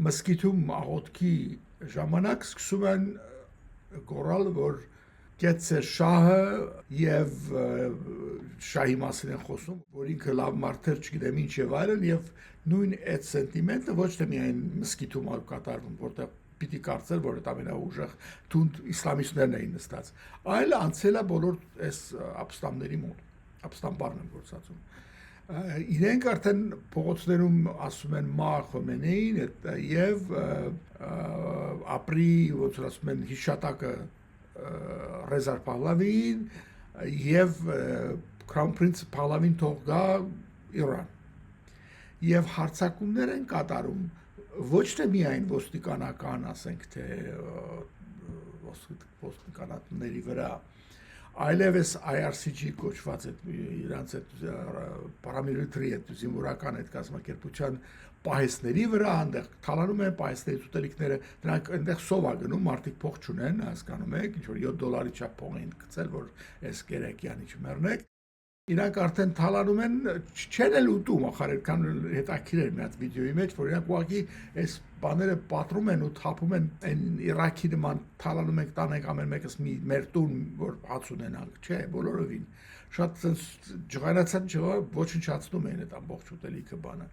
մսկիթում աղոթքի ժամանակ սկսում են գոռալ, որ կեցե շահը եւ շահի մասին են խոսում, որ ինքը լավ մարդ էր, չգիտեմ ինչ եւ այլն, եւ նույն այդ սենտիմենտը ոչ թե միայն մսկիթում կատարվում, որտեղ պիտի կարծել, որ այդ ամենաուժեղ թունդ իսլամիստներն էին նստած, այլ անցել է բոլոր այս ապստամբների մոտ, ապստամբարն են գործածում։ Իրենք արդեն փողոցներում ասում են մա Խոմենեին եւ ապրի ոնց որ ասում են հիշատակը Ռեզա Փահլավիին եւ Crown Prince Փահլավին թող գա Իրան եւ հարձակումներ են կատարում ոչ թե միայն ոստիկանական ասենք թե ոստիկանատների վրա այլևս IRCG կոչված է իրանց այդ paramilitary այդ զինվորական այդ կազմակերպության պահեստների վրա այնտեղ թալանում են պահեստների ուտելիքները դրանք այնտեղ սովա գնում մարդիկ փող չունեն հասկանում եք ինչ որ $7 չափ փող են գցել որ այս գերեկյանի չմեռնեք իրանք արդեն թալանում են չեն էլ ուտում ախր այդքան հետաքրիր էր մի հատ վիդեոյի մեջ որ իրանք ուղղակի այս բաները պատրում են ու թափում են այն Իրաքի նման թալանում ենք տանենք ամեն մեկս մի մեր տուն որ հաց ունենանք չէ բոլորովին շատ ջղայնացած ոչնչացնում են այդ ամբողջ ուտելիքը բանը